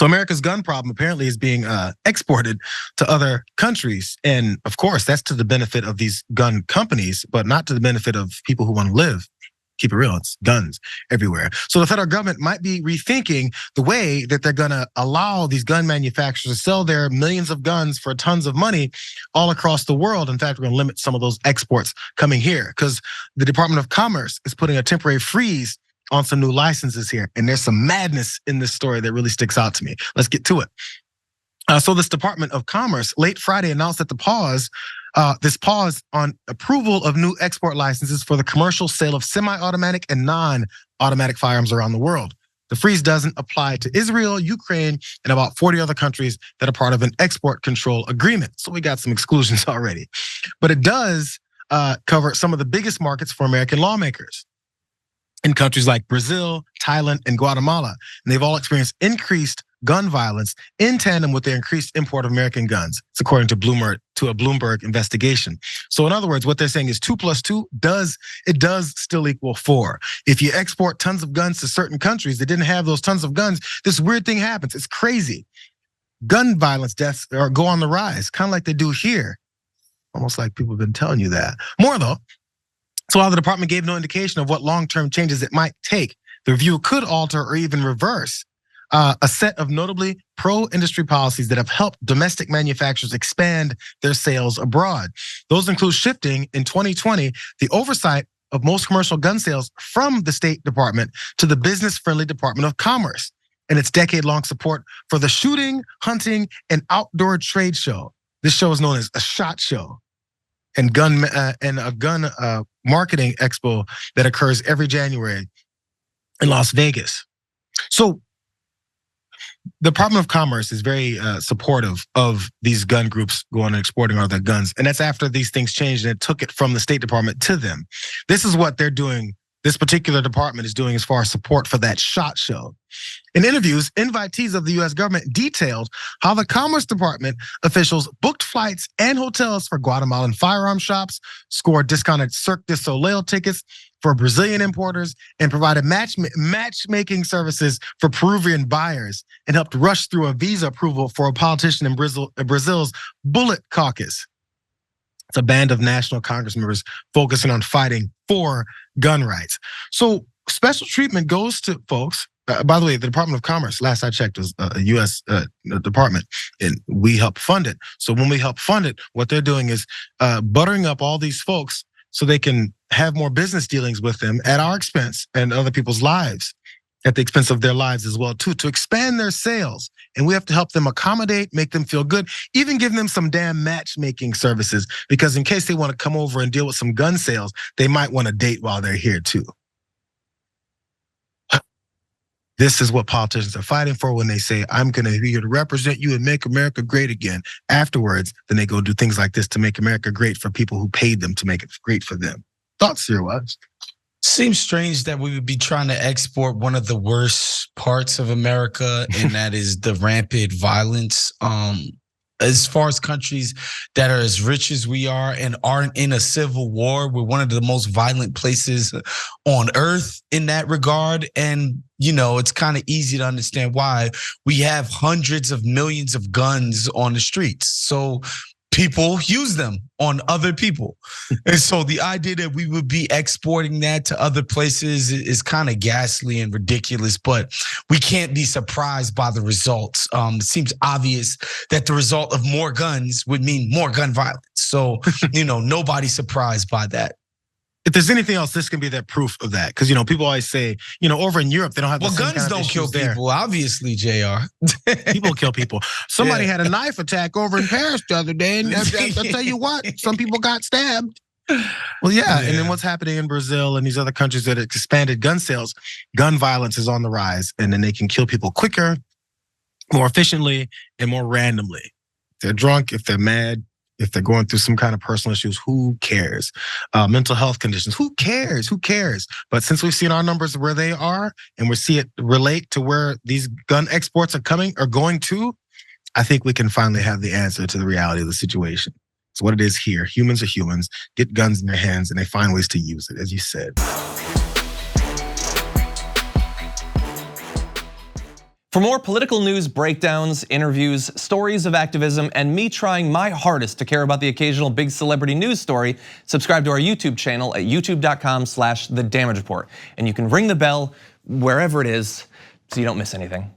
So America's gun problem apparently is being exported to other countries. And of course, that's to the benefit of these gun companies, but not to the benefit of people who want to live. Keep it real, it's guns everywhere. So the federal government might be rethinking the way that they're gonna allow these gun manufacturers to sell their millions of guns for tons of money all across the world. In fact, we're gonna limit some of those exports coming here because the Department of Commerce is putting a temporary freeze on some new licenses here. And there's some madness in this story that really sticks out to me. Let's get to it. So this Department of Commerce late Friday announced that this pause on approval of new export licenses for the commercial sale of semi-automatic and non-automatic firearms around the world. The freeze doesn't apply to Israel, Ukraine, and about 40 other countries that are part of an export control agreement. So we got some exclusions already. But it does cover some of the biggest markets for American lawmakers in countries like Brazil, Thailand, and Guatemala. And they've all experienced increased gun violence in tandem with their increased import of American guns. It's according to a Bloomberg investigation. So in other words, what they're saying is 2 + 2 does still equal 4. If you export tons of guns to certain countries that didn't have those tons of guns, this weird thing happens. It's crazy. Gun violence deaths go on the rise, kind of like they do here. Almost like people have been telling you that. More though. So while the department gave no indication of what long-term changes it might take, the review could alter or even reverse a set of notably pro-industry policies that have helped domestic manufacturers expand their sales abroad. Those include shifting in 2020 the oversight of most commercial gun sales from the State Department to the business-friendly Department of Commerce and its decade-long support for the Shooting, Hunting, and Outdoor Trade Show. This show is known as a SHOT Show and a gun marketing expo that occurs every January in Las Vegas. So the Department of Commerce is very supportive of these gun groups going and exporting all their guns. And that's after these things changed and it took it from the State Department to them. This is what they're doing. This particular department is doing as far as support for that SHOT Show. In interviews, invitees of the US government detailed how the Commerce Department officials booked flights and hotels for Guatemalan firearm shops, scored discounted Cirque du Soleil tickets for Brazilian importers, and provided matchmaking services for Peruvian buyers, and helped rush through a visa approval for a politician in Brazil's Bullet Caucus. It's a band of national Congress members focusing on fighting for gun rights. So special treatment goes to folks. By the way, the Department of Commerce, last I checked, was a US department, and we help fund it. So when we help fund it, what they're doing is buttering up all these folks so they can have more business dealings with them at our expense and other people's lives, at the expense of their lives as well too, to expand their sales. And we have to help them accommodate, make them feel good, even give them some damn matchmaking services, because in case they want to come over and deal with some gun sales, they might want to date while they're here too. This is what politicians are fighting for when they say, I'm gonna be here to represent you and make America great again. Afterwards, then they go do things like this to make America great for people who paid them to make it great for them. Thoughts here, was? Seems strange that we would be trying to export one of the worst parts of America, and that is the rampant violence. As far as countries that are as rich as we are and aren't in a civil war, we're one of the most violent places on earth in that regard. And, you know, it's kind of easy to understand why we have hundreds of millions of guns on the streets. So people use them on other people. And so the idea that we would be exporting that to other places is kind of ghastly and ridiculous, but we can't be surprised by the results. It seems obvious that the result of more guns would mean more gun violence. So, you know, nobody's surprised by that. If there's anything else, this can be that proof of that. Because, you know, people always say, you know, over in Europe, they don't have the same guns kind of don't kill there. people, obviously, Jayar. People kill people. Somebody had a knife attack over in Paris the other day, and I'll tell you what, some people got stabbed. Well, yeah, and then what's happening in Brazil and these other countries that expanded gun sales, gun violence is on the rise, and then they can kill people quicker, more efficiently, and more randomly. If they're drunk, if they're mad, if they're going through some kind of personal issues, who cares? Mental health conditions, who cares? Who cares? But since we've seen our numbers where they are, and we see it relate to where these gun exports are going to, I think we can finally have the answer to the reality of the situation. It's what it is here. Humans are humans, get guns in their hands, and they find ways to use it, as you said. For more political news breakdowns, interviews, stories of activism, and me trying my hardest to care about the occasional big celebrity news story, subscribe to our YouTube channel at youtube.com/The Damage Report. And you can ring the bell wherever it is so you don't miss anything.